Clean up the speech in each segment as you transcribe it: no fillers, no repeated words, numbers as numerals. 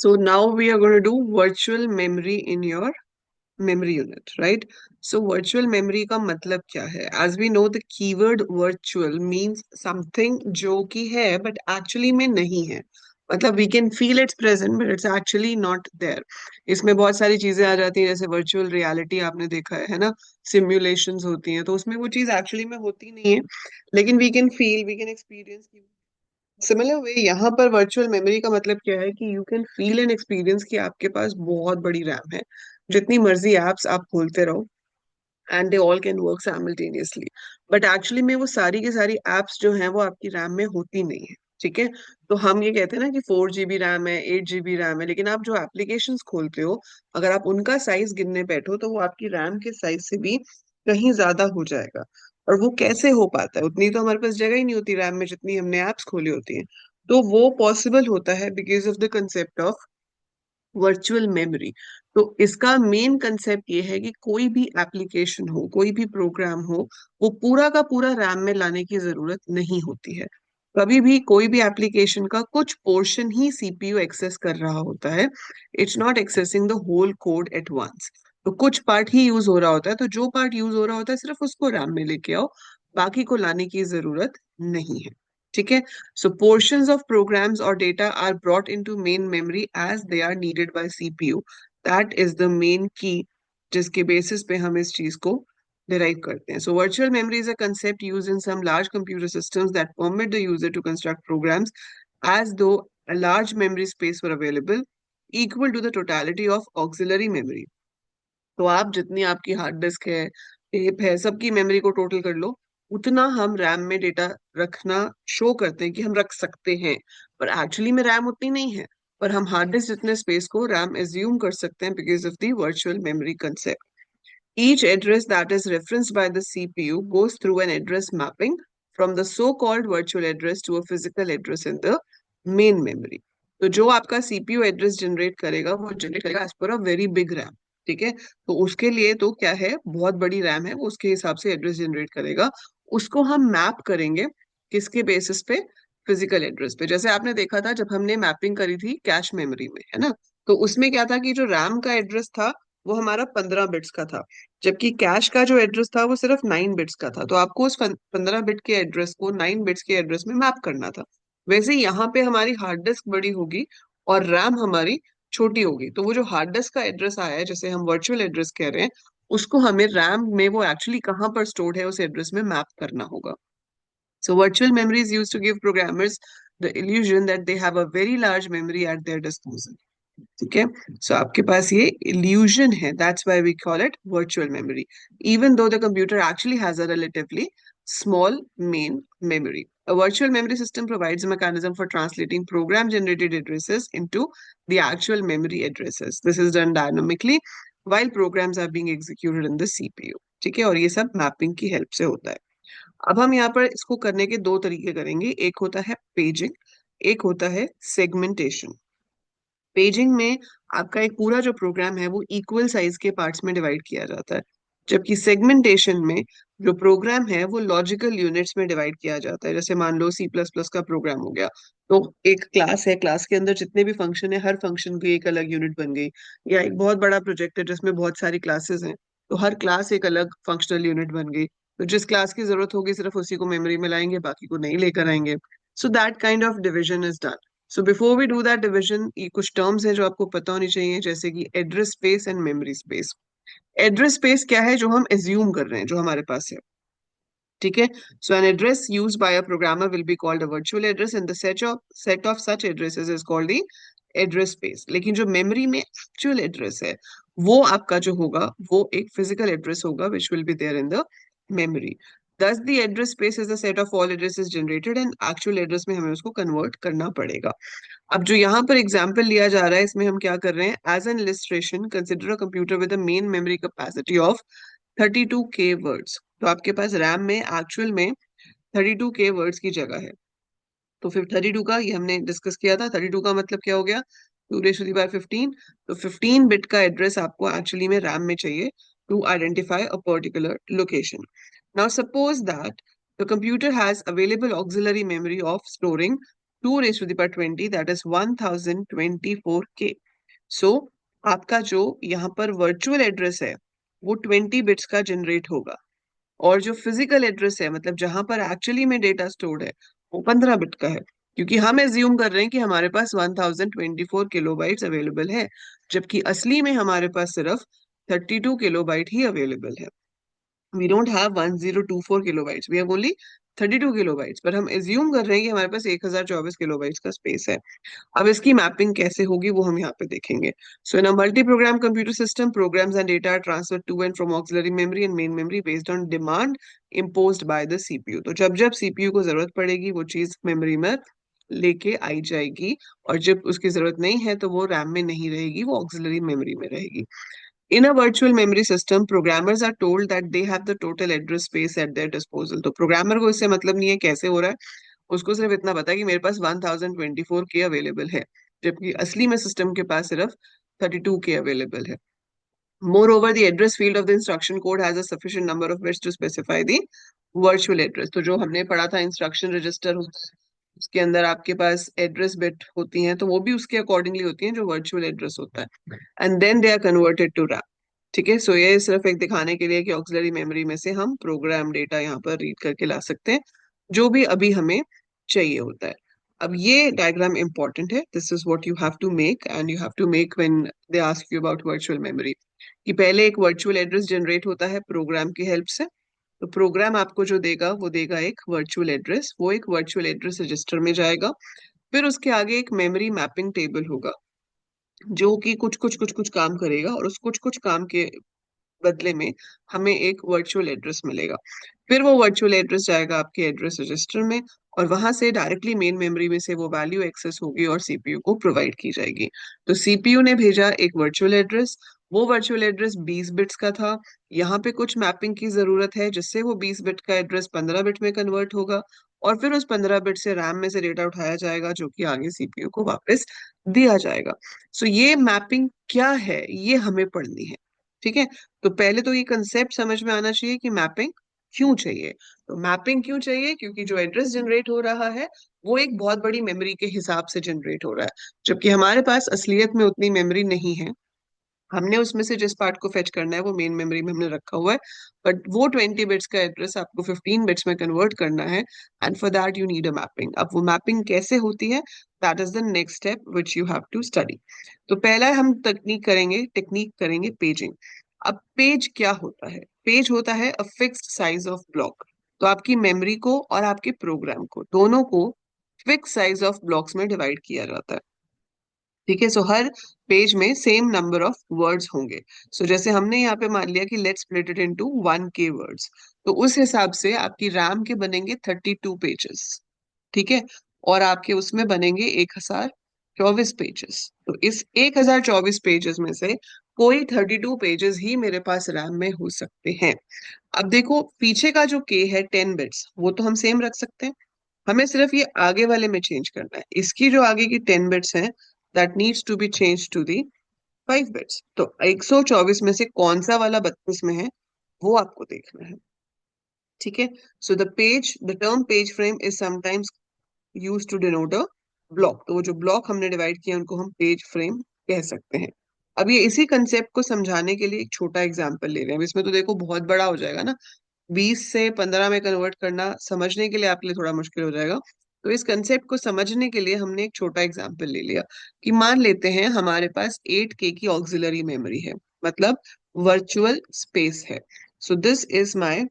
So now we are going to do virtual memory in your memory unit, right? So virtual memory का मतलब क्या है? As we know, the keyword virtual means something जो कि है but actually में नहीं है. मतलब we can feel it's present but it's actually not there. इसमें बहुत सारी चीजें आ जाती हैं, जैसे virtual reality आपने देखा है ना? Simulations होती हैं, तो उसमें वो चीज actually में होती नहीं है, लेकिन we can feel, we can experience. Similar way यहाँ पर वर्चुअल मेमोरी का मतलब क्या है कि you can feel and experience कि आपके पास बहुत बड़ी रैम है, जितनी मर्जी एप्स आप खोलते रहो and they all can work simultaneously, but actually में वो सारी की सारी एप्स जो हैं वो आपकी रैम में होती नहीं है। ठीक है, तो हम ये कहते हैं ना कि 4 GB रैम है, 8 GB रैम है, लेकिन आप जो एप्लीकेशंस खोलते हो, अगर आप उनका साइज गिनने बैठो तो वो आपकी रैम के साइज से भी कहीं ज्यादा हो जाएगा। और वो कैसे हो पाता है? उतनी तो हमारे पास जगह ही नहीं होती रैम में जितनी हमने एप्स खोली होती हैं। तो वो पॉसिबल होता है because of the concept of virtual memory. तो इसका मेन कंसेप्ट ये है कि कोई भी एप्लीकेशन हो, कोई भी प्रोग्राम हो, वो पूरा का पूरा रैम में लाने की जरूरत नहीं होती है। कभी भी कोई भी एप्लीकेशन का कुछ पोर्शन ही सीपीयू एक्सेस कर रहा होता है। It's not accessing the whole code at once. तो कुछ पार्ट ही यूज हो रहा होता है, तो जो पार्ट यूज हो रहा होता है सिर्फ उसको रैम में लेके आओ, बाकी को लाने की जरूरत नहीं है। ठीक है, so portions of programs or data are brought into main memory as they are needed by CPU. That is the main key जिसके बेसिस पे हम इस चीज को derive करते हैं. So virtual memory is a concept used in some large computer systems that permit the user to construct programs as though a large memory space were available, equal to the totality of auxiliary memory. तो आप जितनी आपकी hard disk है, tape है, सबकी memory को total कर लो, उतना हम रैम में डेटा रखना शो करते हैं कि हम रख सकते हैं, पर एक्चुअली में रैम उतनी नहीं है। पर हम हार्ड डिस्क जितने स्पेस को रैम एज्यूम कर सकते हैं because of the virtual memory concept. Each address that is referenced by the CPU goes through an address mapping from the so-called virtual address to a physical address in the main memory. तो जो आपका CPU address generate करेगा वो generate करेगा as per a very big RAM. ठीक है, तो उसके लिए तो क्या है, बहुत बड़ी रैम है, वो उसके हिसाब से एड्रेस जनरेट करेगा। उसको हम मैप करेंगे किसके बेसिस पे? फिजिकल एड्रेस पे। जैसे आपने देखा था जब हमने मैपिंग करी थी कैश मेमोरी में, है ना? तो उसमें क्या था कि जो रैम का एड्रेस था वो हमारा 15 बिट्स का था, जबकि कैश का जो एड्रेस था वो सिर्फ 9 बिट्स का था। तो आपको उस 15 बिट के एड्रेस को 9 बिट्स के एड्रेस में मैप करना था। वैसे ही यहाँ पे हमारी हार्ड डिस्क बड़ी होगी और रैम हमारी छोटी होगी, तो वो जो हार्ड डिस्क का एड्रेस आया है, जैसे हम वर्चुअल एड्रेस कह रहे हैं, उसको हमें रैम में वो एक्चुअली कहाँ पर स्टोर्ड है उस एड्रेस में मैप करना होगा। So virtual memory is used to give programmers the illusion that they have a very large memory at their disposal. ठीक है, सो आपके पास ये illusion है, that's why we call it virtual memory, even though the computer actually has a relatively small main memory. A virtual memory system provides a mechanism for translating program generated addresses into the actual memory addresses. This is done dynamically while programs are being executed in the CPU. ठीक है, और ये सब mapping की help से होता है। अब हम यहाँ पर इसको करने के दो तरीके करेंगे, एक होता है पेजिंग, एक होता है सेगमेंटेशन। पेजिंग में आपका एक पूरा जो प्रोग्राम है वो इक्वल साइज के पार्ट्स में डिवाइड किया जाता है, जबकि सेगमेंटेशन में जो प्रोग्राम है वो लॉजिकल यूनिट्स में डिवाइड किया जाता है। जैसे मान लो सी प्लस प्लस का प्रोग्राम हो गया, तो एक क्लास है, क्लास के अंदर जितने भी फंक्शन है हर फंक्शन की एक अलग यूनिट बन गई। या एक बहुत बड़ा प्रोजेक्ट है जिसमें बहुत सारी क्लासेस हैं, तो हर क्लास एक अलग फंक्शनल यूनिट बन गई। तो जिस क्लास की जरूरत होगी सिर्फ उसी को मेमोरी में लाएंगे, बाकी को नहीं लेकर आएंगे। So that kind of division is done. So before we do that division, ये कुछ टर्म्स हैं जो आपको पता होनी चाहिए, जैसे कि address space and memory space. Address space क्या है? जो हम एज्यूम कर रहे हैं, जो हमारे पास है। ठीक है, so an address used by a programmer will be called a virtual address and the set of such addresses is called the address space. लेकिन जो मेमोरी में एक्चुअल एड्रेस है वो आपका जो होगा वो एक फिजिकल एड्रेस होगा which will be there in the memory. Thus the address space is the set of all addresses generated and actual address में हमें उसको कन्वर्ट करना पड़ेगा। अब जो यहाँ पर एग्जाम्पल लिया जा रहा है इसमें हम क्या कर रहे हैं? As an illustration consider a computer with a main memory capacity of 32K words. तो आपके पास रैम में एक्चुअल में 32K वर्ड्स की जगह है। तो फिर 32 का ये हमने डिस्कस किया था, 32 का मतलब क्या हो गया? 2 raised to the power 15। तो 15 बिट का एड्रेस आपको एक्चुअली में रैम में चाहिए to identify a particular location. Now suppose that the computer has available auxiliary memory of storing 2 raised to the power 20, that is 1024K. सो आपका जो यहाँ पर वर्चुअल एड्रेस है वो 20 बिट्स का जनरेट होगा, और जो फिजिकल एड्रेस है, मतलब जहां पर एक्चुअली में डेटा स्टोर्ड है, वो 15 बिट का है, क्योंकि हम एज्यूम कर रहे हैं कि हमारे पास 1024 किलोबाइट्स अवेलेबल है, जबकि असली में हमारे पास सिर्फ 32 किलोबाइट ही अवेलेबल है. We don't have 1024 kilobytes, we have only 32 kilobytes, पर हम एज्यूम कर रहे हैं कि हमारे पास 1024 किलोबाइट्स का स्पेस है. अब इसकी मैपिंग कैसे होगी वो हम यहाँ पे देखेंगे. So in a multi program computer system, programs and data are transfer to and from auxiliary memory and main memory based on demand imposed by the CPU. तो जब जब सीपीयू को जरूरत पड़ेगी वो चीज मेमोरी में लेके आई जाएगी, और जब उसकी जरूरत नहीं है तो वो रैम में नहीं रहेगी, वो ऑक्सिलरी मेमोरी में रहेगी. In a virtual memory system, programmers are told that they have the total address space at their disposal. तो प्रोग्रामर को इससे मतलब नहीं है कैसे हो रहा है, उसको सिर्फ इतना पता है कि मेरे पास 1024 के अवेलेबल है, जबकि असली में सिस्टम के पास सिर्फ 32 के अवेलेबल है. Moreover, the address field of the instruction code has a sufficient number of bits to specify the virtual address. तो जो हमने पढ़ा था इंस्ट्रक्शन रजिस्टर होता है, उसके अंदर आपके पास एड्रेस बिट होती हैं, तो वो भी उसके अकॉर्डिंगली होती हैं जो वर्चुअल एड्रेस होता है, and then they are converted to RAM. ठीक है, सो ये सिर्फ एक दिखाने के लिए कि ऑक्सिलरी मेमोरी में से हम प्रोग्राम डेटा यहाँ पर रीड करके ला सकते हैं, जो भी अभी हमें चाहिए होता है. अब ये डायग्राम इंपॉर्टेंट है, this is what you have to make, and you have to make when they ask you about virtual memory. कि पहले एक वर्चुअल एड्रेस जनरेट होता है प्रोग्राम की हेल्प से, तो प्रोग्राम आपको जो देगा वो देगा एक वर्चुअल एड्रेस, वो एक वर्चुअल एड्रेस रजिस्टर में जाएगा. फिर उसके आगे एक मेमोरी मैपिंग टेबल होगा जो कि कुछ कुछ कुछ कुछ काम करेगा, और उस कुछ कुछ काम के बदले में हमें एक वर्चुअल एड्रेस मिलेगा. फिर वो वर्चुअल एड्रेस जाएगा आपके एड्रेस रजिस्टर में, और वहां से डायरेक्टली मेन मेमोरी में से वो वैल्यू एक्सेस होगी और सीपीयू को प्रोवाइड की जाएगी. तो सीपीयू ने भेजा एक वर्चुअल एड्रेस, वो वर्चुअल एड्रेस 20 बिट्स का था. यहाँ पे कुछ मैपिंग की जरूरत है जिससे वो 20 बिट का एड्रेस 15 बिट में कन्वर्ट होगा, और फिर उस 15 बिट से रैम में से डेटा उठाया जाएगा जो कि आगे सीपीयू को वापस दिया जाएगा. सो ये मैपिंग क्या है ये हमें पढ़नी है. ठीक है, तो पहले तो ये कंसेप्ट समझ में आना चाहिए कि मैपिंग क्यों चाहिए. तो मैपिंग क्यों चाहिए, क्योंकि जो एड्रेस जनरेट हो रहा है वो एक बहुत बड़ी मेमोरी के हिसाब से जनरेट हो रहा है, जबकि हमारे पास असलियत में उतनी मेमोरी नहीं है. हमने उसमें से जिस पार्ट को फेच करना है वो मेन मेमोरी में हमने रखा हुआ है, बट वो 20 बिट्स का एड्रेस आपको 15 बिट्स में कन्वर्ट करना है, and for that you need a mapping. अब वो मैपिंग कैसे होती है, that is the next step which you have to study. तो पहला हम टेक्निक करेंगे पेजिंग. अब पेज क्या होता है, पेज होता है a fixed size of block. तो आपकी मेमोरी को और आपके प्रोग्राम को दोनों को फिक्स साइज ऑफ ब्लॉक्स में डिवाइड किया जाता है. ठीक है, सो हर पेज में सेम नंबर ऑफ वर्ड्स होंगे. सो जैसे हमने यहाँ पे मान लिया कि let's split it into 1K words, तो उस हिसाब से आपकी रैम के बनेंगे 32 पेजेस. ठीक है, और आपके उसमें बनेंगे 1024 पेजेस. तो इस 1024 पेजेस में से कोई 32 पेजेस ही मेरे पास रैम में हो सकते हैं. अब देखो पीछे का जो के है 10 बिट्स, वो तो हम सेम रख सकते हैं, हमें सिर्फ ये आगे वाले में चेंज करना है. इसकी जो आगे की 10 बिट्स हैं, that needs to be change to the 5 bits. तो 124 में से कौन सा वाला 32 में है वो आपको देखना है. ठीक है, so the term page frame is sometimes use to denote a block. तो वो जो ब्लॉक हमने डिवाइड किया उनको हम पेज फ्रेम कह सकते हैं. अब ये इसी कंसेप्ट को समझाने के लिए एक छोटा एग्जांपल ले रहे हैं. अब इसमें तो देखो बहुत बड़ा हो जाएगा ना, 20 से 15 में कन्वर्ट करना समझने के लिए आपके लिए थोड़ा मुश्किल हो जाएगा. तो इस कंसेप्ट को समझने के लिए हमने एक छोटा एग्जांपल ले लिया कि मान लेते हैं हमारे पास 8K की ऑक्सिलरी मेमोरी है, मतलब वर्चुअल स्पेस है. So this is my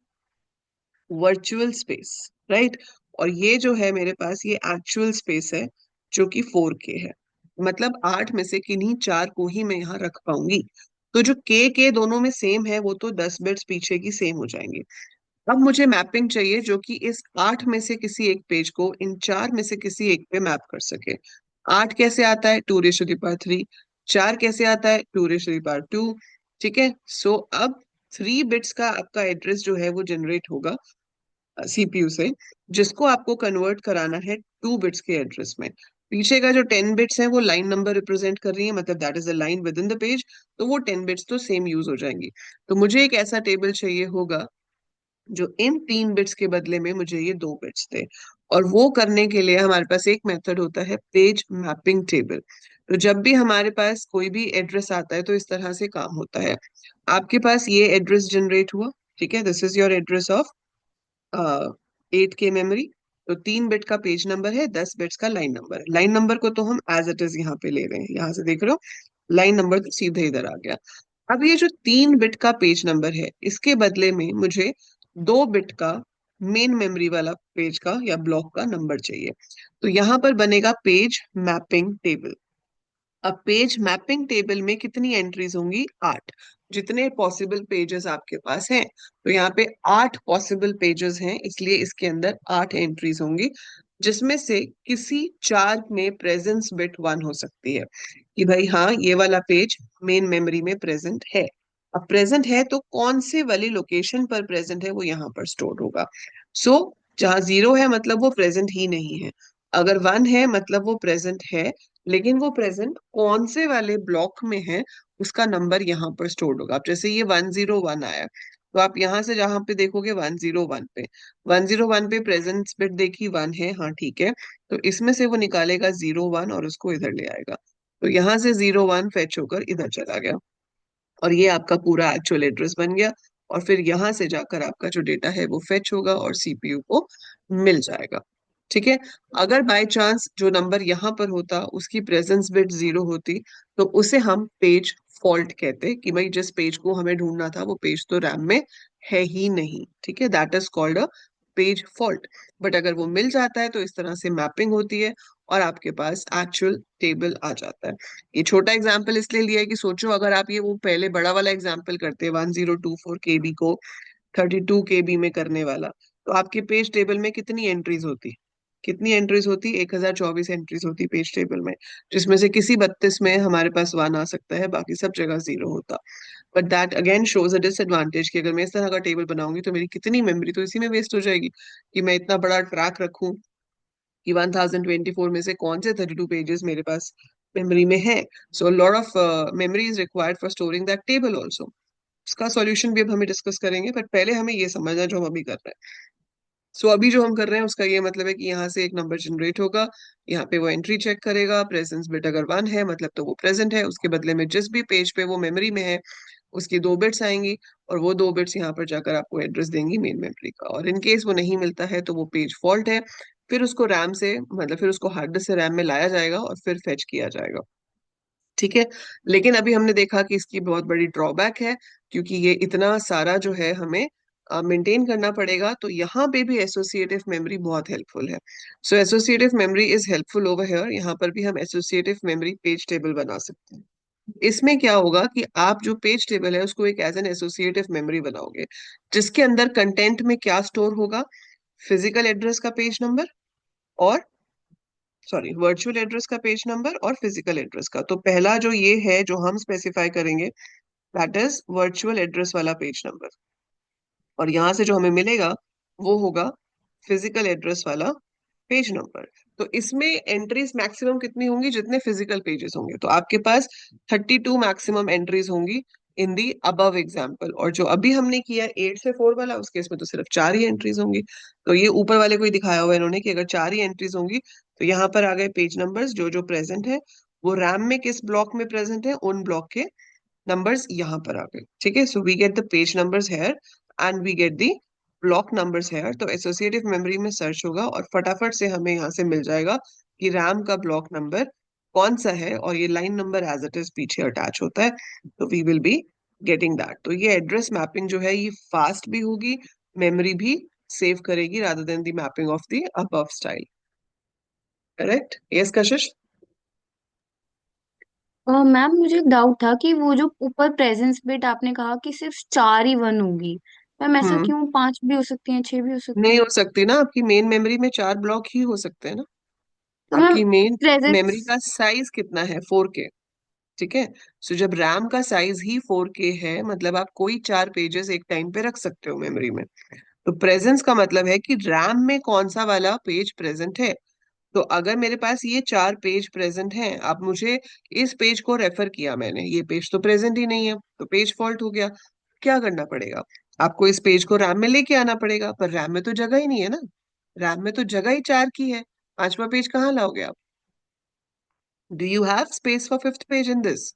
virtual space, right. और ये जो है मेरे पास ये एक्चुअल स्पेस है जो कि 4K है, मतलब 8 में से किन्हीं 4 को ही मैं यहाँ रख पाऊंगी. तो जो के दोनों में सेम है वो तो 10 बिट्स पीछे की सेम हो जाएंगे. अब मुझे मैपिंग चाहिए जो कि इस 8 में से किसी एक पेज को इन 4 में से किसी एक पे मैप कर सके. 8 कैसे आता है, 2 raised to the power 3. 4 कैसे आता है, 2 raised to the power 2. ठीक है, सो अब 3 बिट्स का आपका एड्रेस जो है वो जनरेट होगा सीपीयू से, जिसको आपको कन्वर्ट कराना है 2 बिट्स के एड्रेस में. पीछे का जो 10 बिट्स है वो लाइन नंबर रिप्रेजेंट कर रही है, मतलब that is the line with in the page, तो वो 10 बिट्स तो सेम यूज हो जाएंगी. तो मुझे एक ऐसा टेबल चाहिए होगा जो इन 3 बिट्स के बदले में मुझे ये 2 बिट्स दे. और वो करने के लिए हमारे पास एक मेथड होता है पेज मैपिंग टेबल। तो जब भी हमारे पास कोई भी एड्रेस आता है तो इस तरह से काम होता है। आपके पास ये एड्रेस जनरेट हुआ, ठीक है, this is your address of 8K memory. तो 3 बिट का पेज नंबर है, 10 बिट्स का लाइन नंबर है। लाइन नंबर को तो हम एज इट इज यहाँ पे ले रहे हैं, यहाँ से देख रहे हो लाइन नंबर तो सीधे इधर आ गया। अब ये जो 3 बिट का पेज नंबर है, इसके बदले में मुझे 2 बिट का मेन मेमोरी वाला पेज का या ब्लॉक का नंबर चाहिए। तो यहाँ पर बनेगा पेज मैपिंग टेबल। अब पेज मैपिंग टेबल में कितनी एंट्रीज होंगी? 8। जितने पॉसिबल पेजेस आपके पास हैं, तो यहाँ पे 8 पॉसिबल पेजेस हैं, इसलिए इसके अंदर 8 एंट्रीज होंगी, जिसमें से किसी 4 में प्रेजेंस बिट 1 हो सकती है कि भाई हाँ ये वाला पेज मेन मेमोरी में प्रेजेंट है। अब प्रेजेंट है तो कौन से वाली लोकेशन पर प्रेजेंट है वो यहाँ पर स्टोर होगा। सो जहाँ 0 है मतलब वो प्रेजेंट ही नहीं है, अगर 1 है मतलब वो प्रेजेंट है, लेकिन वो प्रेजेंट कौन से वाले ब्लॉक में है उसका नंबर यहाँ पर स्टोर्ड होगा। अब जैसे ये 101 आया, तो आप यहाँ से जहां पे देखोगे 101 पे, 101 पे प्रेजेंट बिट देखी 1 है, हाँ ठीक है, तो इसमें से वो निकालेगा 01 और उसको इधर ले आएगा। तो यहाँ से 01 फेच होकर इधर चला गया और ये आपका पूरा एक्चुअल एड्रेस बन गया। और फिर यहाँ से जाकर आपका जो डेटा है वो फेच होगा और सीपीयू को मिल जाएगा। ठीक है। अगर बाय चांस जो नंबर यहाँ पर होता उसकी प्रेजेंस बिट 0 होती, तो उसे हम पेज फॉल्ट कहते कि भाई जिस पेज को हमें ढूंढना था वो पेज तो रैम में है ही नहीं। ठीक है, that is called a page fault. But अगर वो मिल जाता है तो इस तरह से मैपिंग होती है और आपके पास एक्चुअल टेबल आ जाता है। ये छोटा एग्जाम्पल इसलिए लिया है कि सोचो अगर आप ये वो पहले बड़ा वाला एग्जाम्पल करते 1024 KB को 32 KB में करने वाला, तो आपके पेज टेबल में कितनी एंट्रीज होती? कितनी एंट्रीज होती? 1024 एंट्रीज होती पेज टेबल में, जिसमें से किसी 32 में हमारे पास 1 आ सकता है, बाकी सब जगह 0 होता। But that again shows a disadvantage कि अगर मैं इस तरह का टेबल बनाऊंगी तो मेरी कितनी मेमोरी तो इसी में वेस्ट हो जाएगी कि मैं इतना बड़ा ट्रैक रखूं कि 1024 में से कौन से 32 पेजेस मेरे पास मेमोरी में है। So lot of memory is required for storing that table also. इसका सॉल्यूशन भी अब हमें डिस्कस करेंगे, पर पहले हमें ये समझना है जो हम अभी कर रहे हैं। सो अभी जो हम कर रहे हैं उसका ये मतलब है कि यहाँ से एक नंबर जनरेट होगा, यहाँ पे वो एंट्री चेक करेगा, प्रेजेंस बिट अगर 1 है मतलब तो वो प्रेजेंट है, उसके बदले में जिस भी पेज पे वो मेमोरी में है उसकी 2 बिट्स आएंगी और वो 2 बिट्स यहाँ पर जाकर आपको एड्रेस देंगी मेन मेमोरी का। और इन केस वो नहीं मिलता है तो वो पेज फॉल्ट है, फिर उसको रैम से मतलब फिर उसको हार्ड डिस्क से रैम में लाया जाएगा और फिर फेच किया जाएगा। ठीक है। लेकिन अभी हमने देखा कि इसकी बहुत बड़ी ड्रॉबैक है, क्योंकि ये इतना सारा जो है हमें मेंटेन करना पड़ेगा, तो यहाँ पे भी एसोसिएटिव मेमोरी बहुत हेल्पफुल है। So associative memory is helpful over here. यहाँ पर भी हम एसोसिएटिव मेमोरी पेज टेबल बना सकते हैं। इसमें क्या होगा कि आप जो पेज टेबल है उसको एक एज एन एसोसिएटिव मेमोरी बनाओगे, जिसके अंदर कंटेंट में क्या स्टोर होगा? फिजिकल एड्रेस का पेज नंबर और सॉरी वर्चुअल एड्रेस का पेज नंबर और फिजिकल एड्रेस का। तो पहला जो ये है जो हम स्पेसिफाई करेंगे दैट इज वर्चुअल एड्रेस वाला पेज नंबर, और यहाँ से जो हमें मिलेगा वो होगा फिजिकल एड्रेस वाला पेज नंबर। तो इसमें एंट्रीज मैक्सिमम कितनी होंगी? जितने फिजिकल पेजेस होंगे, तो आपके पास 32 मैक्सिमम एंट्रीज होंगी इन दी अबव एग्जाम्पल। और जो अभी हमने किया 8 से 4 वाला, उसके इसमें तो सिर्फ 4 ही एंट्रीज होंगी। तो ये ऊपर वाले को ही दिखाया हुआ है इन्होंने कि अगर 4 ही एंट्रीज होंगी तो यहाँ पर आ गए पेज नंबर्स जो जो प्रेजेंट है, वो रैम में किस ब्लॉक में प्रेजेंट है उन ब्लॉक के नंबर्स यहाँ पर आ गए। ठीक है, so we get the page numbers here and we get the block numbers here. तो एसोसिएटिव मेमोरी में सर्च होगा और फटाफट से हमें यहाँ से मिल जाएगा कि रैम का ब्लॉक नंबर कौन सा है, और ये line number as it is पीछे अटैच होता है। तो we will be getting that. तो ये एड्रेस मैपिंग जो है ये फास्ट भी होगी, मेमोरी भी सेव करेगी rather than the mapping of the above style. Correct? Yes Kashish. Ma'am मुझे एक डाउट था कि वो जो ऊपर प्रेजेंस बिट आपने कहा कि सिर्फ 4 ही 1 होगी। मैम ऐसा हम्म। क्यों? 5 भी हो सकती हैं, 6 भी हो सकती नहीं हैं। हो सकती ना, आपकी मेन मेमोरी में 4 ब्लॉक ही हो सकते हैं ना। तो मैम आपकी मेन मेमोरी प्रेजेंस। का साइज कितना है? 4K। ठीक है। सो जब रैम का साइज ही 4K है मतलब आप कोई 4 पेजेस एक टाइम पे रख सकते हो मेमोरी में। तो प्रेजेंस का मतलब है कि रैम में कौन सा वाला पेज प्रेजेंट है। तो अगर मेरे पास ये 4 पेज प्रेजेंट हैं, अब मुझे इस पेज को रेफर किया मैंने, ये पेज तो प्रेजेंट ही नहीं है, तो पेज फॉल्ट हो गया। क्या करना पड़ेगा? आपको इस पेज को रैम में लेके आना पड़ेगा, पर रैम में तो जगह ही नहीं है ना। रैम में तो जगह ही 4 की है, 5वां पेज कहाँ लाओगे आप? Do you have space for 5th page in this?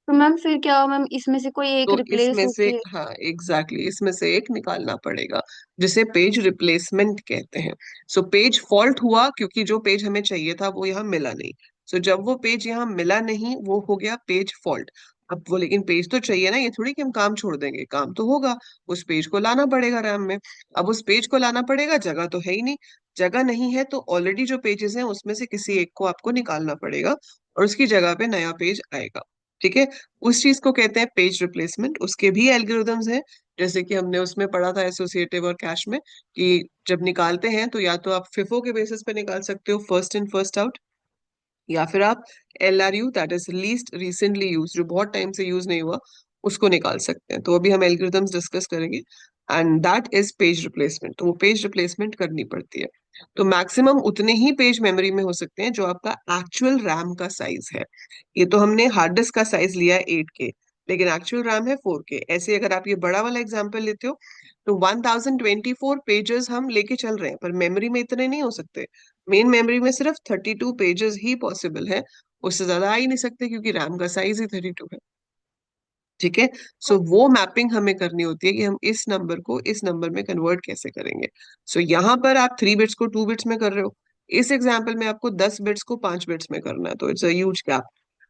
तो मैम फिर क्या, मैम इसमें से कोई एक तो रिप्लेस इसमें से, होके? हाँ एग्जैक्टली इसमें से एक निकालना पड़ेगा, जिसे पेज रिप्लेसमेंट कहते हैं। सो पेज फॉल्ट हुआ क्योंकि जो पेज हमें चाहिए था वो यहाँ मिला नहीं। सो जब वो पेज यहाँ मिला नहीं, वो हो गया पेज फॉल्ट। अब वो, लेकिन पेज तो चाहिए ना, ये थोड़ी कि हम काम छोड़ देंगे, काम तो होगा। उस पेज को लाना पड़ेगा रैम में। अब उस पेज को लाना पड़ेगा, जगह तो है ही नहीं। जगह नहीं है तो ऑलरेडी जो पेजेस हैं उसमें से किसी एक को आपको निकालना पड़ेगा, और उसकी जगह पे नया पेज आएगा। ठीक है। उस चीज को कहते हैं पेज रिप्लेसमेंट। उसके भी एल्गोरिदम्स हैं, जैसे कि हमने उसमें पढ़ा था एसोसिएटिव और कैश में, कि जब निकालते हैं तो या तो आप फिफो के बेसिस पे निकाल सकते हो, फर्स्ट इन फर्स्ट आउट, या फिर आप LRU, that is least recently use, जो बहुत टाइम से यूज नहीं हुआ, उसको निकाल सकते हैं। तो अभी हम एल्गोरिदम्स डिस्कस करेंगे, and that is page replacement. तो वो पेज रिप्लेसमेंट करनी पड़ती है। तो मैक्सिमम उतने ही पेज मेमोरी में हो सकते हैं जो आपका एक्चुअल रैम का साइज है। ये तो हमने हार्ड डिस्क का साइज लिया है 8K, लेकिन एक्चुअल रैम है 4K। ऐसे अगर आप ये बड़ा वाला एग्जांपल लेते हो, तो 1024 पेजेस हम लेके चल रहे हैं, पर मेमोरी में इतने नहीं हो सकते। मेन मेमोरी में सिर्फ 32 पेजेस ही पॉसिबल है, उससे ज्यादा आ ही नहीं सकते क्योंकि रैम का साइज ही 32 है। ठीक है। सो वो मैपिंग हमें करनी होती है कि हम इस नंबर को इस नंबर में कन्वर्ट कैसे करेंगे। सो यहाँ पर आप 3 बिट्स को 2 बिट्स में कर रहे हो, इस एग्जाम्पल में आपको 10 बिट्स को 5 बिट्स में करना है, तो इट्स अ ह्यूज गैप।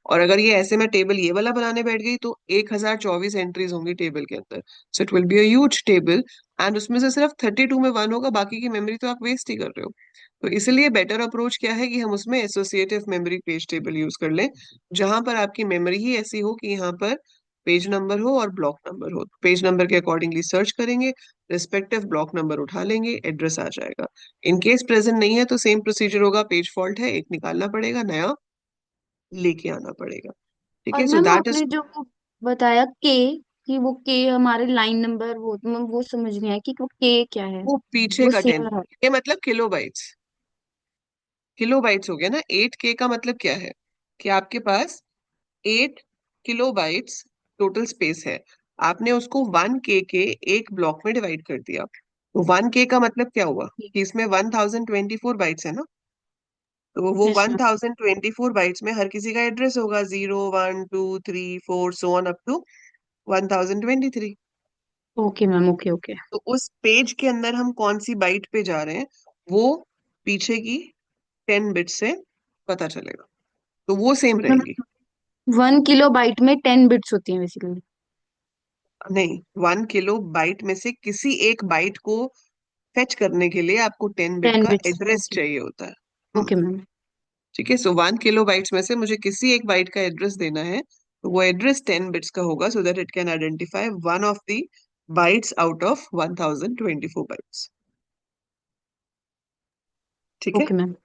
और अगर ये ऐसे मैं टेबल ये वाला बनाने बैठ गई तो 1024 एंट्रीज होंगी टेबल के अंदर। So it will be a huge table, and उसमें से सिर्फ 32 में 1 होगा, बाकी की मेमोरी तो आप वेस्ट ही कर रहे हो। तो इसलिए बेटर अप्रोच क्या है कि हम उसमें associative memory page table use कर लें, जहां पर आपकी मेमोरी ही ऐसी हो कि यहाँ पर पेज नंबर हो और ब्लॉक नंबर हो। पेज नंबर के अकॉर्डिंगली सर्च करेंगे, रिस्पेक्टिव ब्लॉक नंबर उठा लेंगे, एड्रेस आ जाएगा। इन केस प्रेजेंट नहीं है तो सेम प्रोसीजर होगा, पेज फॉल्ट है, एक निकालना पड़ेगा, नया लेके आना पड़ेगा। ठीक और है। सो मैम दैट इज, आपने जो वो बताया के, कि वो के हमारे लाइन नंबर, वो मैम वो समझ नहीं आया कि वो के क्या है। वो पीछे वो का 10, सेम है? ये मतलब किलो बाइट्स। किलो बाइट्स हो गया ना। 8K का मतलब क्या है, कि आपके पास 8 किलो बाइट्स टोटल स्पेस है। आपने उसको 1K के एक ब्लॉक में डिवाइड कर दिया। तो 1K का मतलब क्या हुआ, कि इसमें 1024 बाइट्स है ना। तो वो yes one ma'am. Thousand twenty four bytes में हर किसी का एड्रेस होगा, 0 1 2 3 4 so on up to 1023। Okay ma'am, okay okay. तो उस पेज के अंदर हम कौन सी बाइट पे जा रहे हैं, वो पीछे की 10 बिट से पता चलेगा। तो वो सेम रहेंगी। मैम 1 किलो बाइट में 10 बिट्स होती हैं बेसिकली? नहीं, 1 किलो बाइट में से किसी एक बाइट को फेच करने के लिए आपको 10 बिट टेन का बिट्स एड्रेस ओके। चाहिए होता है। Okay ma'am. ठीक है। सो 1 किलो बाइट्स में से मुझे किसी एक बाइट का एड्रेस देना है, तो वो एड्रेस 10 बिट्स का होगा, so that it can identify one of the bytes out of 1024 bytes. ठीक है। Okay ma'am.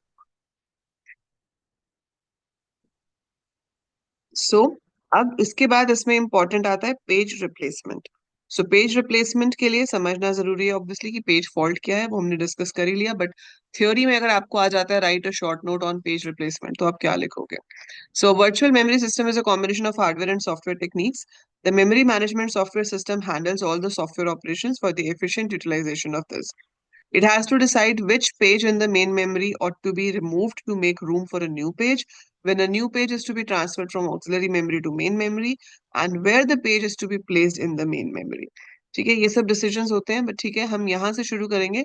सो अब इसके बाद इसमें इंपॉर्टेंट आता है page replacement. So page replacement के लिए समझना जरूरी है ऑब्वियसली कि पेज फॉल्ट क्या है, वो हमने डिस्कस कर ही लिया, बट थ्योरी में अगर आपको आ जाता है right a short note on page replacement, तो आप क्या लिखोगे? So, a virtual memory system is a combination of hardware and software techniques. The memory management software system handles all the software operations for the efficient utilization of this. It has to decide which page in the main memory ought to be removed to make room for a new page, when a new page is to be transferred from auxiliary memory to main memory, and where the page is to be placed in the main memory. ठीक है, ये सब decisions होते हैं, but ठीक है, हम यहाँ से शुरू करेंगे।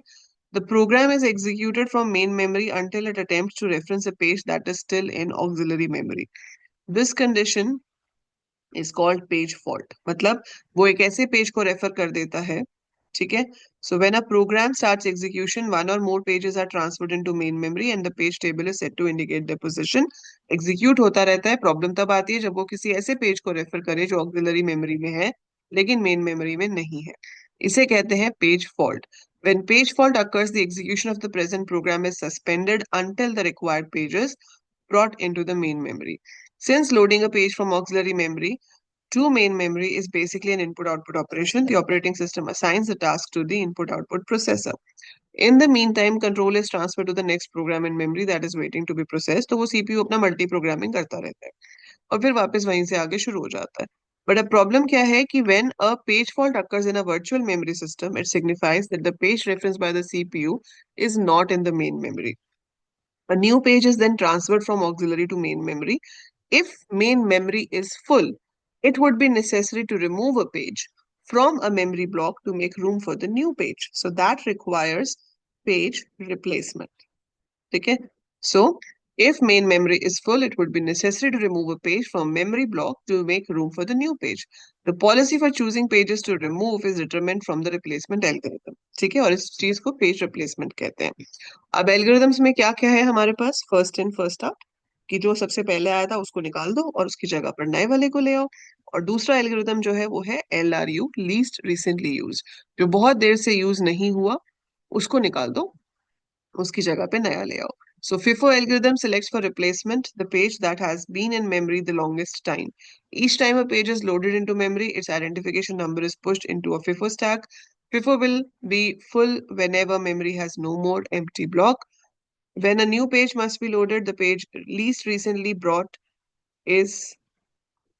The program is executed from main memory until it attempts to reference a page that is still in auxiliary memory. This condition is called page fault. मतलब वो एक ऐसे पेज को रेफर कर देता है। ठीक है। So when a program starts execution, one or more pages are transferred into main memory and the page table is set to indicate the position. Execute होता रहता है। प्रॉब्लम तब आती है जब वो किसी ऐसे पेज को रेफर करे जो ऑक्सिलरी मेमोरी में है लेकिन मेन मेमोरी में नहीं है। इसे कहते हैं page fault. When page fault occurs, the execution of the present program is suspended until the required page is brought into the main memory. Since loading a page from auxiliary memory to main memory is basically an input-output operation, the operating system assigns the task to the input-output processor. In the meantime, control is transferred to the next program in memory that is waiting to be processed. तो वो CPU अपना multi programming करता रहता है और फिर वापस वहीं से आगे शुरू हो जाता है। बट अब प्रॉब्लम क्या है कि when a page fault occurs in a virtual memory system, it signifies that the page referenced by the CPU is not in the main memory. A new page is then transferred from auxiliary to main memory. If main memory is full, it would be necessary to remove a page from a memory block to make room for the new page. So that requires page replacement. Okay. So if main memory is full, it would be necessary to remove a page from memory block to make room for the new page. The policy for choosing pages to remove is determined from the replacement algorithm. ठीक है, और इस चीज को page replacement कहते हैं. अब algorithms में क्या क्या है हमारे पास? फर्स्ट इन फर्स्ट आउट, कि जो सबसे पहले आया था उसको निकाल दो और उसकी जगह पर नए वाले को ले आओ. और दूसरा एल्गोरिथम जो है वो है LRU, लीस्ट रिसेंटली यूज, जो बहुत देर से यूज नहीं हुआ उसको निकाल दो, उसकी जगह पे नया ले आओ. So FIFO algorithm selects for replacement the page that has been in memory the longest time. Each time a page is loaded into memory, its identification number is pushed into a FIFO stack. FIFO will be full whenever memory has no more empty block. When a new page must be loaded, the page least recently brought is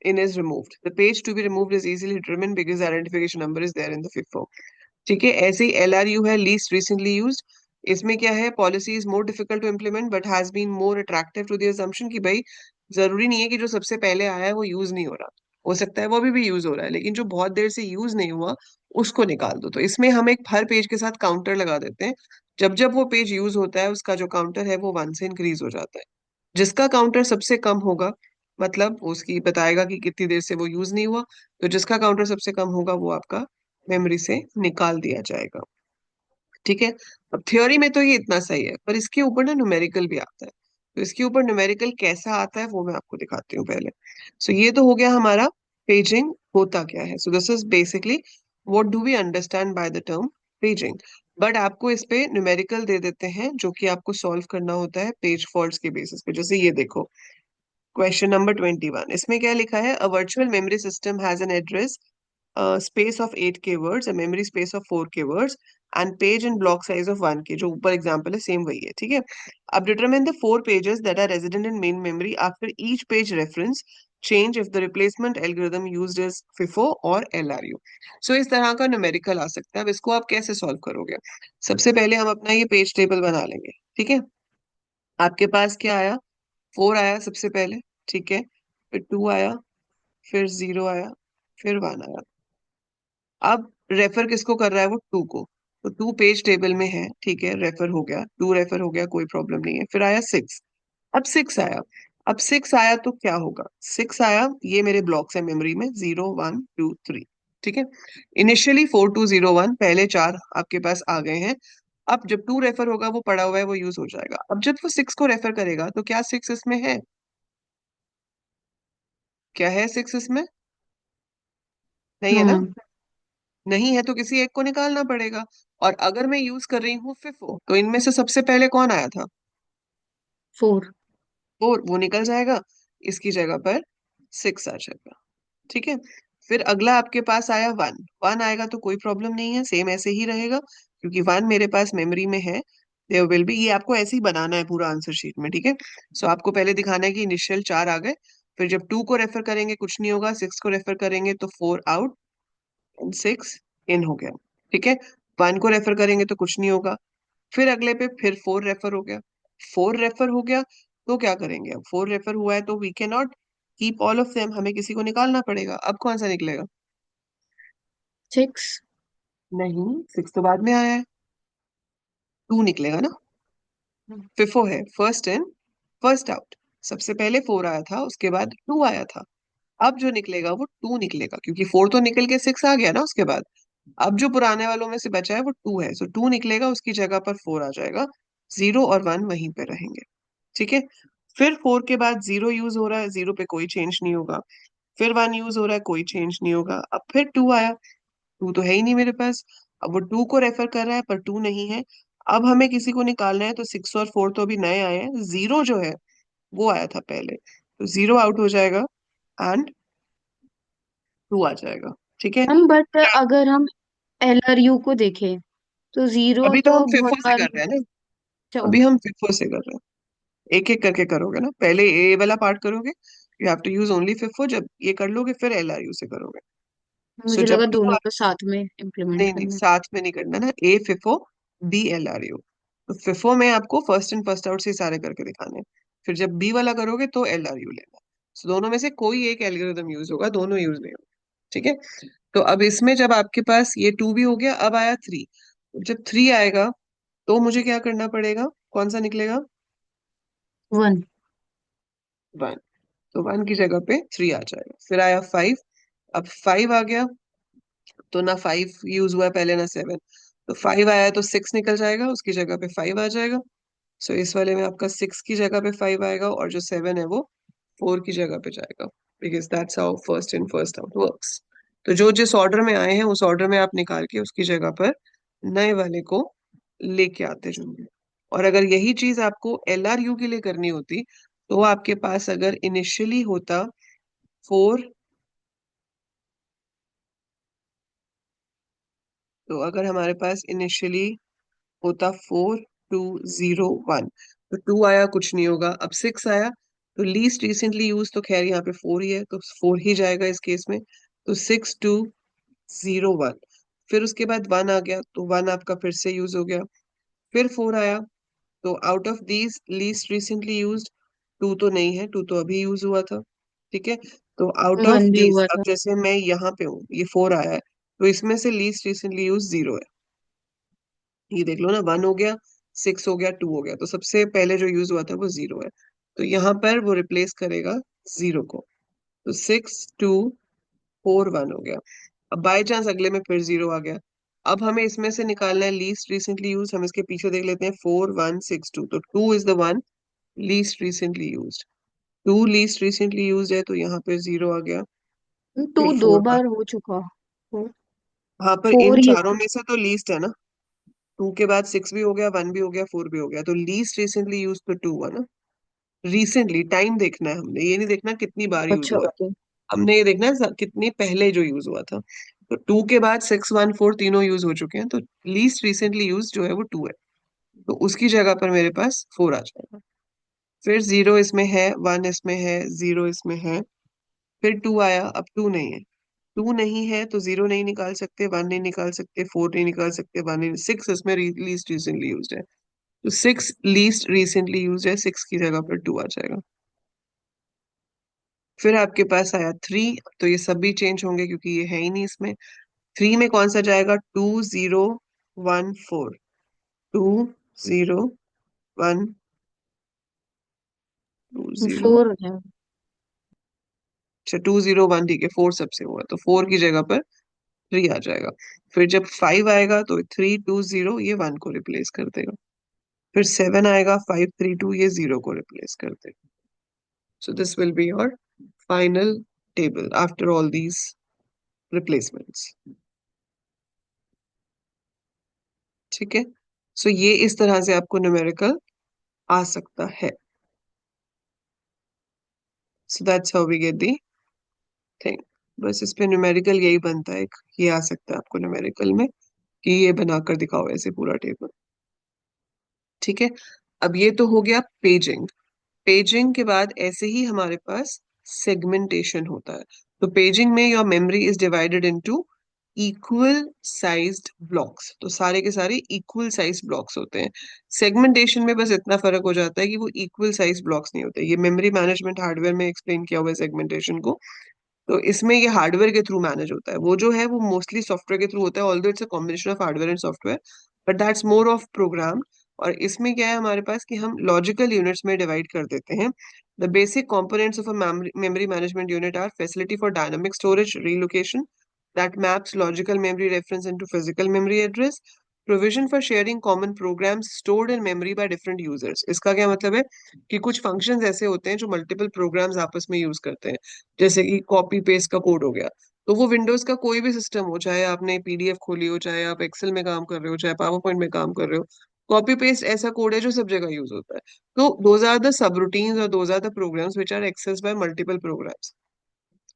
is removed. The page to be removed is easily determined because the identification number is there in the FIFO. ठीक है, ऐसे ही LRU है, least recently used. इसमें क्या है? Policy is more difficult to implement but has been more attractive to the assumption कि भाई जरूरी नहीं है कि जो सबसे पहले आया है वो यूज नहीं हो रहा, हो सकता है वो अभी भी यूज हो रहा है, लेकिन जो बहुत देर से यूज नहीं हुआ उसको निकाल दो. तो इसमें हम एक हर पेज के साथ काउंटर लगा देते हैं. जब जब वो पेज यूज होता है उसका जो काउंटर है वो 1 से इंक्रीज हो जाता है. जिसका काउंटर सबसे कम होगा, मतलब उसकी बताएगा कि कितनी देर से वो यूज नहीं हुआ, तो जिसका काउंटर सबसे कम होगा वो आपका मेमोरी से निकाल दिया जाएगा. ठीक है. अब थ्योरी में तो ये इतना सही है, पर इसके ऊपर ना न्यूमेरिकल भी आता है. तो इसके ऊपर न्यूमेरिकल कैसा आता है वो मैं आपको दिखाती हूँ पहले. सो ये तो हो गया हमारा पेजिंग होता क्या है. So this is basically what do we understand by the term paging. But आपको इस पे न्यूमेरिकल दे देते हैं जो कि आपको सॉल्व करना होता है पेज फॉल्ट्स के बेसिस पे. जैसे ये देखो, क्वेश्चन नंबर 21, इसमें क्या लिखा है? A virtual memory system has an address space of 8K words, a memory space of 4K words, and page and block size of 1K. जो ऊपर एग्जाम्पल है सेम वही है. ठीक है. अब determine the 4 pages that are resident in main memory after each page reference change if the replacement algorithm used is FIFO or LRU. So इस तरह का न्यूमेरिकल आ सकता है. अब इसको आप कैसे सॉल्व करोगे? सबसे पहले हम अपना ये पेज टेबल बना लेंगे. ठीक है. आपके पास क्या आया? 4 आया सबसे पहले. ठीक है. फिर 2 आया, फिर 0 आया, फिर 1 आया. अब रेफर किसको कर रहा है? वो 2 को. तो 2 पेज टेबल में है. ठीक है, रेफर हो गया, 2 रेफर हो गया, कोई प्रॉब्लम नहीं है. फिर आया 6. अब 6 आया. अब 6 आया तो क्या होगा? 6 आया, ये मेरे ब्लॉक्स है मेमोरी में, 0 1 2 3. ठीक है. इनिशियली 4201 पहले 4 आपके पास आ गए हैं. अब जब 2 रेफर होगा वो पड़ा हुआ है, वो यूज हो जाएगा. अब जब वो 6 को रेफर करेगा तो क्या 6 इसमें है? क्या है 6 इसमें? नहीं है नो। ना. नहीं है तो किसी एक को निकालना पड़ेगा. और अगर मैं यूज कर रही हूँ फिफो, तो इनमें से सबसे पहले कौन आया था? 4। वो निकल जाएगा. इसकी जगह पर 6 आ जाएगा. ठीक है. फिर अगला आपके पास आया 1. 1 आएगा तो कोई प्रॉब्लम नहीं है, सेम ऐसे ही रहेगा, क्योंकि 1 मेरे पास मेमोरी में है. देयर विल बी, ये आपको ऐसे ही बनाना है पूरा आंसर शीट में. ठीक है. सो आपको पहले दिखाना है कि इनिशियल 4 आ गए. फिर जब 2 को रेफर करेंगे कुछ नहीं होगा, 6 को रेफर करेंगे तो 4 आउट एंड 6 इन हो गया. ठीक है. 1 को रेफर करेंगे तो कुछ नहीं होगा. फिर अगले पे फिर 4 रेफर हो गया. 4 रेफर हो गया तो क्या करेंगे? अब 4 रेफर हुआ है तो we can not keep all of them, हमें किसी को निकालना पड़ेगा. अब कौन सा निकलेगा? 6। नहीं, 6 तो बाद में आया है. 2 निकलेगा ना. फिफो है, फर्स्ट इन फर्स्ट आउट. सबसे पहले 4 आया था, उसके बाद 2 आया था. अब जो निकलेगा वो 2 निकलेगा, क्योंकि 4 तो निकल के 6 आ गया ना उसके बाद. अब जो पुराने वालों में से बचा है वो 2 है, सो 2 निकलेगा, उसकी जगह पर 4 आ जाएगा. 0 और 1 वहीं पे रहेंगे. ठीक है. फिर 4 के बाद 0 यूज हो रहा है, 0 पे कोई चेंज नहीं होगा. फिर 1 यूज हो रहा है, कोई चेंज नहीं होगा. अब फिर 2 आया. 2 तो है ही नहीं मेरे पास. अब वो 2 को रेफर कर रहा है पर 2 नहीं है. अब हमें किसी को निकालना है, तो 6 और 4 तो अभी नए आए हैं, 0 जो है वो आया था पहले, तो 0 आउट हो जाएगा एंड 2 आ जाएगा. ठीक है. हम बट अगर हम LRU को देखें तो जीरो अभी तो हम तो बहुत फिफो से बार। कर रहे हैं ना. अच्छा, अभी हम फिफो से कर रहे हैं. एक एक करके करोगे ना, पहले ए वाला पार्ट करोगे, you have to use only FIFO. जब ये कर लोगे फिर एलआरयू से करोगे। सो मुझे जब लगा टू, दोनों को साथ में इम्प्लीमेंट नहीं नहीं, करना है। साथ में नहीं करना ना, ए फिफो बी एलआरयू। तो फिफो में आपको फर्स्ट इन फर्स्ट आउट से ही सारे करके दिखाने हैं। फिर जब बी वाला करोगे तो एलआरयू लेना। सो दोनों में से कोई एक एल्गोरिदम यूज होगा, दोनों यूज नहीं होगा। ठीक है। तो अब इसमें जब आपके पास ये टू भी हो गया, अब आया थ्री। जब थ्री आएगा तो मुझे क्या करना पड़ेगा, कौन सा निकलेगा? वन। वन। तो वन की जगह पे थ्री आ जाएगा। फिर आया फाइव। अब फाइव आ गया तो ना फाइव यूज हुआ है पहले ना सेवन। तो फाइव आया तो सिक्स निकल जाएगा, उसकी जगह पे फाइव आ जाएगा। सो इस वाले में आपका सिक्स की जगह पे फाइव आएगा, और जो सेवन है वो फोर की जगह पे जाएगा। Because that's how first in first out works. तो जो जिस ऑर्डर में आए हैं उस ऑर्डर में आप निकाल के उसकी जगह पर नए वाले को लेके आते जाओगे। और अगर यही चीज आपको एलआरयू के लिए करनी होती, तो आपके पास अगर इनिशियली होता फोर, तो अगर हमारे पास इनिशियली होता फोर टू जीरो वन, तो टू आया कुछ नहीं होगा। अब सिक्स आया तो लीस्ट रिसेंटली यूज तो खैर यहाँ पे फोर ही है, तो फोर ही जाएगा इस केस में। तो सिक्स टू जीरो वन। फिर उसके बाद वन आ गया तो वन आपका फिर से यूज हो गया। फिर फोर आया तो out of these least recently used, two तो नहीं है, टू तो अभी यूज हुआ था। ठीक है। तो आउट ऑफ वन भी दीज, हुआ अब था। जैसे मैं यहाँ पे हूँ, ये फोर आया है, तो इसमें से लीस्ट रिसेंटली यूज जीरो है। ये देख लो ना, वन हो गया, सिक्स हो गया, टू हो गया, तो सबसे पहले जो यूज हुआ था वो जीरो है। तो यहाँ पर वो रिप्लेस करेगा जीरो को। तो सिक्स टू फोर वन हो गया। अब बाय चांस अगले में फिर जीरो आ गया। अब हमें इसमें से निकालना है लीस्ट रिसेंटली यूज। हम इसके पीछे देख लेते हैं, फोर वन सिक्स टू, तो two is the one least recently use. Two least recently use है तो यहाँ पे जीरो आ गया। टू फिर दो फोर वन, बार हो चुका। हाँ पर इन फोर ही चारों में से तो लीस्ट है ना। टू के बाद सिक्स भी हो गया, वन भी हो गया, फोर भी हो गया, तो लीस्ट रिसेंटली यूज तो टू हुआ ना। रिसेंटली टाइम देखना है हमने, ये नहीं देखना कितनी बार यूज अच्छा हुआ है। ओके। हमने ये देखना है कितने पहले जो यूज हुआ था। तो टू के बाद सिक्स वन फोर तीनों यूज हो चुके हैं, तो लीस्ट रिसेंटली यूज जो है वो टू है। तो उसकी जगह पर मेरे पास फोर आ जाएगा। फिर जीरो इसमें है, वन इसमें है, जीरो इसमें है। फिर टू आया, अब टू नहीं है। टू नहीं है तो जीरो नहीं निकाल सकते, वन नहीं निकाल सकते, फोर नहीं निकाल सकते, वन नहीं, सिक्स इसमें लीस्ट रिसेंटली यूज है। तो सिक्स लीस्ट रिसेंटली यूज है, सिक्स की जगह पर टू आ जाएगा। फिर आपके पास आया थ्री। तो ये सब भी चेंज होंगे क्योंकि ये है ही नहीं इसमें। थ्री में कौन सा जाएगा? Two zero one four. Two zero one, two zero, four है। अच्छा टू जीरो वन, ठीक है, फोर सबसे हुआ तो फोर की जगह पर थ्री आ जाएगा। फिर जब फाइव आएगा तो थ्री टू जीरो ये वन को रिप्लेस कर देगा। फिर सेवन आएगा, फाइव थ्री टू ये जीरो को रिप्लेस कर देगा। So this will be your final table after all these replacements. ठीक है। सो ये इस तरह से आपको न्यूमेरिकल आ सकता है। So that's how we get the thing. बस इस पे न्यूमेरिकल यही बनता है, ये आ सकता है आपको न्यूमेरिकल में कि ये बनाकर दिखाओ ऐसे पूरा टेबल। ठीक है। अब ये तो हो गया पेजिंग। पेजिंग के बाद ऐसे ही हमारे पास सेगमेंटेशन होता है। तो पेजिंग में your memory is divided into equal sized blocks. तो सारे के सारे इक्वल साइज ब्लॉक्स होते हैं। सेगमेंटेशन में बस इतना फर्क हो जाता है कि वो इक्वल साइज ब्लॉक्स नहीं होते। ये मेमोरी मैनेजमेंट हार्डवेयर में एक्सप्लेन किया हुआ है सेगमेंटेशन को। तो इसमें ये हार्डवेयर के थ्रू मैनेज होता है, वो जो है वो मोस्टली सॉफ्टवेयर के थ्रू होता है, although it's a combination of hardware and software, but that's more of program. और इसमें क्या है हमारे पास कि हम लॉजिकल यूनिट्स में डिवाइड कर देते हैं। The basic components of a memory management unit are facility for dynamic storage relocation that maps logical memory reference into physical memory address, provision for sharing common programs stored in memory by different users। इसका क्या मतलब है कि कुछ functions ऐसे होते हैं जो मल्टीपल प्रोग्राम्स आपस में यूज करते हैं। जैसे कि कॉपी पेस्ट का कोड हो गया। तो वो विंडोज का कोई भी सिस्टम हो, चाहे आपने पीडीएफ खोली हो, चाहे आप एक्सेल में काम कर रहे हो, चाहे पावर पॉइंट में काम कर रहे हो, कॉपी पेस्ट ऐसा कोड है जो सब जगह यूज होता है। तो those are the subroutines और those are the programs which are access by multiple programs.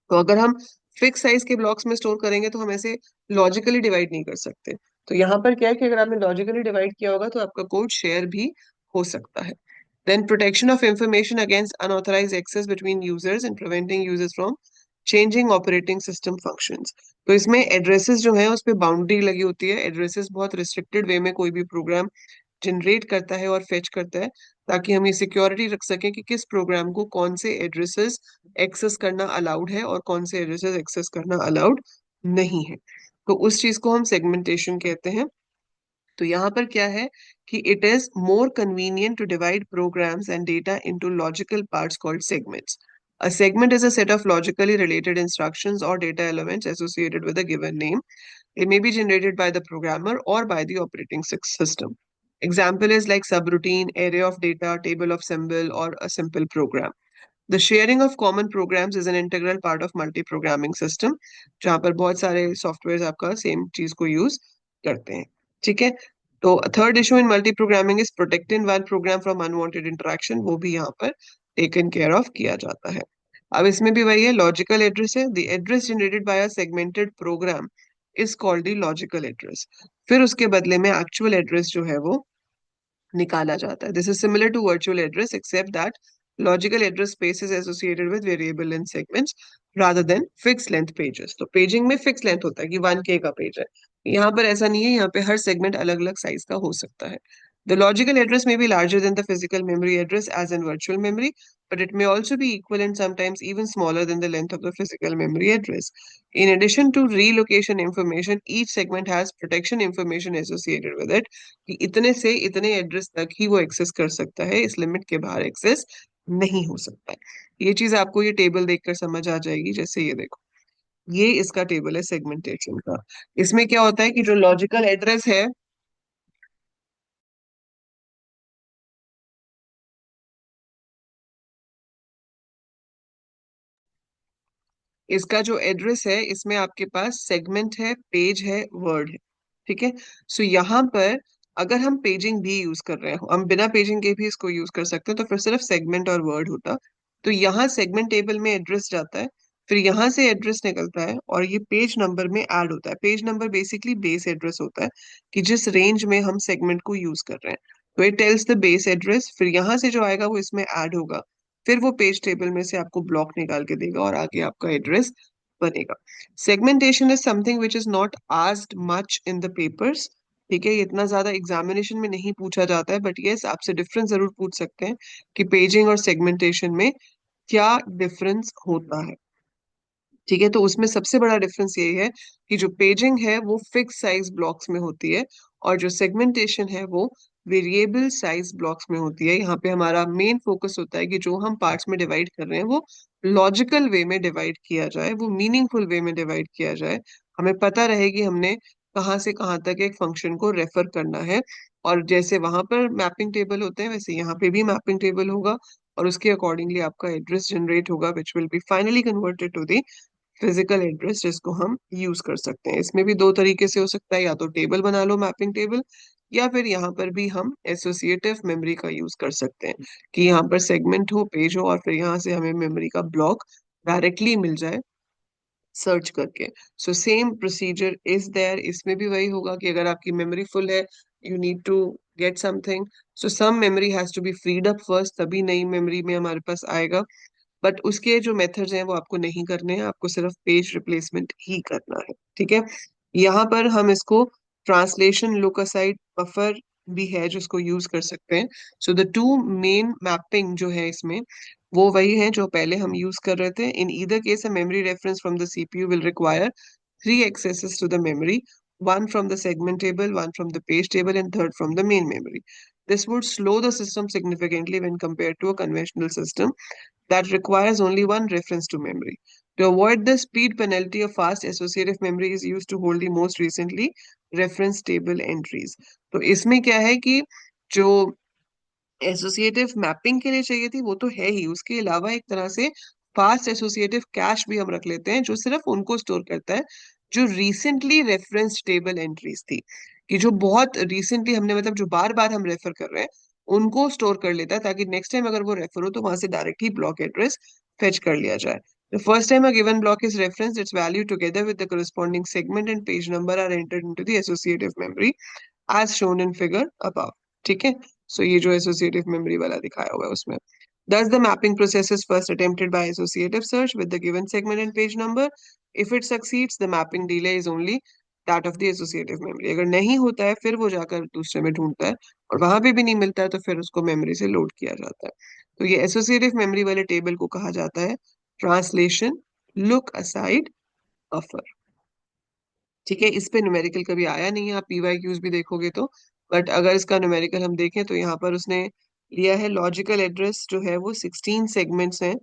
तो अगर हम फिक्स साइज के ब्लॉक्स में स्टोर करेंगे तो हम ऐसे लॉजिकली डिवाइड नहीं कर सकते। तो यहाँ पर क्या है कि अगर आपने लॉजिकली डिवाइड किया होगा तो आपका कोड शेयर भी हो सकता है। Then protection of information against unauthorized access between users and preventing users from changing operating system functions. तो इसमें एड्रेसेस जो है उस पे बाउंड्री लगी होती है, एड्रेसेस बहुत रिस्ट्रिक्टेड वे में कोई भी प्रोग्राम जनरेट करता है और फेच करता है, ताकि हम ये सिक्योरिटी रख सकें कि किस प्रोग्राम को कौन से एड्रेसेस एक्सेस करना अलाउड है और कौन से एड्रेसेस एक्सेस करना अलाउड नहीं है। तो उस चीज को हम सेगमेंटेशन कहते हैं। तो यहाँ पर क्या है कि it is more convenient to divide programs and data into logical parts called segments. A segment is a set of logically related instructions or data elements associated with a given name. It may be generated by the programmer or by the operating system. Example is like subroutine, array of data, table of symbol, or a simple program. The sharing of common programs is an integral part of multi-programming system, जहाँ पर बहुत सारे software आपका same चीज को use करते हैं। ठीक है। तो third issue in multi programming is protecting one program from unwanted interaction, वो भी यहाँ पर टेकन केयर ऑफ किया जाता है। अब इसमें भी वही है, लॉजिकल एड्रेस है, the address generated by a segmented program is called the logical address. फिर उसके बदले में एक्चुअल एड्रेस जो है वो निकाला जाता है। This is similar to virtual address except that logical address space is associated with variable length segments rather than fix length pages. तो पेजिंग में फिक्स लेंथ होता है कि 1K का पेज है, यहाँ पर ऐसा नहीं है, यहाँ पे हर सेगमेंट अलग अलग साइज का हो सकता है। The logical address may be larger than the physical memory address as in virtual memory, but it may also be equal and sometimes even smaller than the length of the physical memory address. In addition to relocation information, each segment has protection information associated with it, कि इतने से इतने address तक ही वो access कर सकता है, इस लिमिट के बाहर एक्सेस नहीं हो सकता है। ये चीज आपको ये टेबल देखकर समझ आ जाएगी। जैसे ये देखो, ये इसका टेबल है सेगमेंटेशन का। इसमें क्या होता है कि जो लॉजिकल एड्रेस है, इसका जो एड्रेस है इसमें आपके पास सेगमेंट है, पेज है, वर्ड है। ठीक है। सो यहाँ पर अगर हम पेजिंग भी यूज कर रहे हो, हम बिना पेजिंग के भी इसको यूज कर सकते हैं, तो फिर सिर्फ सेगमेंट और वर्ड होता। तो यहाँ सेगमेंट टेबल में एड्रेस जाता है, फिर यहाँ से एड्रेस निकलता है और ये पेज नंबर में ऐड होता है। Page number basically base address होता है कि जिस रेंज में हम सेगमेंट को यूज कर रहे हैं। तो it tells the base address, फिर यहाँ से जो आएगा वो इसमें ऐड होगा, फिर वो पेज टेबल में से आपको ब्लॉक निकाल के देगा और आगे आपका एड्रेस बनेगा। Segmentation is something which is not asked much in the papers. ठीक है, ये इतना ज्यादा एग्जामिनेशन में नहीं पूछा जाता है, बट यस आपसे डिफरेंस जरूर पूछ सकते हैं कि पेजिंग और सेगमेंटेशन में क्या डिफरेंस होता है। ठीक है, तो उसमें सबसे बड़ा डिफरेंस ये है कि जो पेजिंग है वो फिक्स साइज ब्लॉक्स में होती है और जो सेगमेंटेशन है वो वेरिएबल साइज ब्लॉक्स में होती है। यहाँ पे हमारा मेन फोकस होता है कि जो हम पार्ट्स में डिवाइड कर रहे हैं वो लॉजिकल वे में डिवाइड किया जाए, वो मीनिंगफुल वे में डिवाइड किया जाए। हमें पता रहे कि हमने कहाँ से कहाँ तक एक फंक्शन को रेफर करना है, और जैसे वहां पर मैपिंग टेबल होते हैं वैसे यहाँ पे भी मैपिंग टेबल होगा, और उसके अकॉर्डिंगली आपका एड्रेस जनरेट होगा which will be finally converted to the physical address, जिसको हम यूज कर सकते हैं। इसमें भी दो तरीके से हो सकता है, या तो टेबल बना लो मैपिंग टेबल, या फिर यहाँ पर भी हम एसोसिएटिव मेमोरी का यूज कर सकते हैं कि यहाँ पर सेगमेंट हो, पेज हो, और फिर यहाँ से हमें मेमोरी का ब्लॉक डायरेक्टली मिल जाए सर्च करके। So same procedure is there, इसमें भी वही होगा कि अगर आपकी मेमोरी फुल है, you need to get something, so some memory has to be freed up first, तभी नई मेमोरी में हमारे पास आएगा। बट उसके जो मेथड्स हैं वो आपको नहीं करने हैं, आपको सिर्फ पेज रिप्लेसमेंट ही करना है। ठीक है। यहाँ पर हम इसको ट्रांसलेशन लोकासाइड बफर भी है जिसको यूज कर सकते हैं। So the two main mapping जो है इसमें वो वही है जो पहले हम यूज कर रहे थे। In either case a memory reference from the CPU will require three accesses to the memory, one from the segment table, one from the page table, and third from the main memory. This would slow the system significantly when compared to a conventional system that requires only one reference to memory. To avoid the speed penalty, of fast associative memory is used to hold the most recently reference table entries. तो इसमें क्या है कि जो associative mapping के लिए चाहिए थी वो तो है ही, उसके अलावा एक तरह से फास्ट एसोसिएटिव कैश भी हम रख लेते हैं जो सिर्फ उनको स्टोर करता है जो रिसेंटली रेफरेंस टेबल एंट्रीज थी, कि जो बहुत रिसेंटली हमने मतलब जो बार बार हम रेफर कर रहे हैं उनको स्टोर कर लेता है, ताकि नेक्स्ट टाइम अगर वो रेफर हो तो वहां से डायरेक्ट ही ब्लॉक एड्रेस फेच कर लिया जाए। The first time a given block is referenced, its value together with the corresponding segment and page number are entered into the associative memory as shown in figure above. ठीक है। सो ये जो associative memory वाला दिखाया हुआ है उसमें, thus the mapping process is first attempted by associative search with the given segment and page number. If it succeeds, the mapping delay is only that of the associative memory. अगर नहीं होता है फिर वो जाकर दूसरे में ढूंढता है, और वहां पे भी नहीं मिलता है तो फिर उसको मेमोरी से लोड किया जाता है। तो ये एसोसिएटिव मेमोरी वाले टेबल को कहा जाता है ट्रांसलेशन लुक असाइड बफर। ठीक है, इस पे न्यूमेरिकल कभी आया नहीं है, आप पीवाईक्यूज भी देखोगे तो, बट अगर इसका न्यूमेरिकल हम देखें तो यहाँ पर उसने लिया है लॉजिकल एड्रेस जो है वो 16 सेगमेंट्स हैं,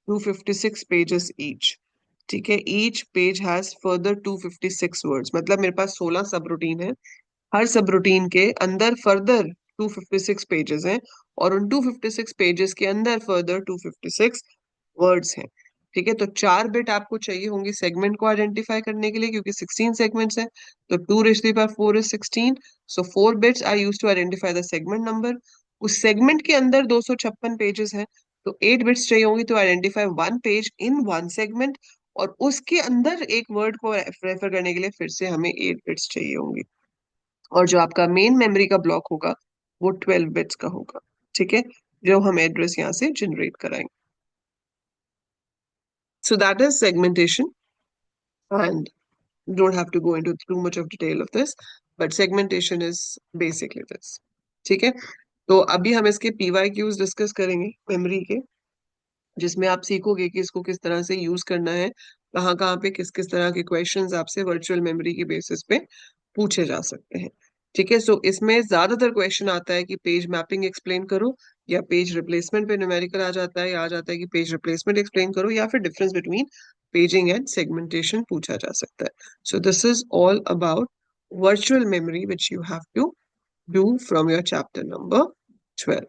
256 पेजेस ईच। ठीक है, each page has further 256 words, मतलब मेरे पास 16 सब रूटीन है, हर सब रूटीन के अंदर फर्दर 256 पेजेस हैं, और उन 256 पेजेस के अंदर फर्दर 256 वर्ड्स हैं। ठीक है, तो 4 बिट आपको चाहिए होंगे सेगमेंट को आइडेंटिफाई करने के लिए, क्योंकि 16 सेगमेंट्स हैं, तो 2 4 is 16, so 4 bits are use to identify the segment number. उस सेगमेंट के अंदर 256 पेजेस हैं, तो 8 बिट्स चाहिए होंगी to identify 1 page in 1 segment, और उसके अंदर एक वर्ड को रेफर करने के लिए फिर से हमें 8 बिट्स चाहिए होंगी। और जो आपका मेन मेमोरी का ब्लॉक होगा वो 12 बिट्स का होगा। ठीक है, जो हम एड्रेस यहाँ से जनरेट कराएंगे। So that is segmentation, and you don't have to go into too much of detail of this, but segmentation is basically this. ठीक है, तो अभी हम इसके PYQs डिस्कस करेंगे मेमोरी के, जिसमें आप सीखोगे कि इसको किस तरह से यूज करना है, कहाँ कहाँ पे किस किस तरह के क्वेश्चंस आपसे वर्चुअल मेमोरी के बेसिस पे पूछे जा सकते हैं। ठीक है, सो इसमें ज्यादातर क्वेश्चन आता है कि पेज मैपिंग एक्सप्लेन करो, या पेज रिप्लेसमेंट पे न्यूमेरिकल आ जाता है, या आ जाता है कि पेज रिप्लेसमेंट एक्सप्लेन करो, या फिर difference between paging and segmentation पूछा जा सकता है। So this is all about virtual memory which you have to do from your chapter number 12।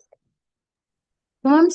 तो हम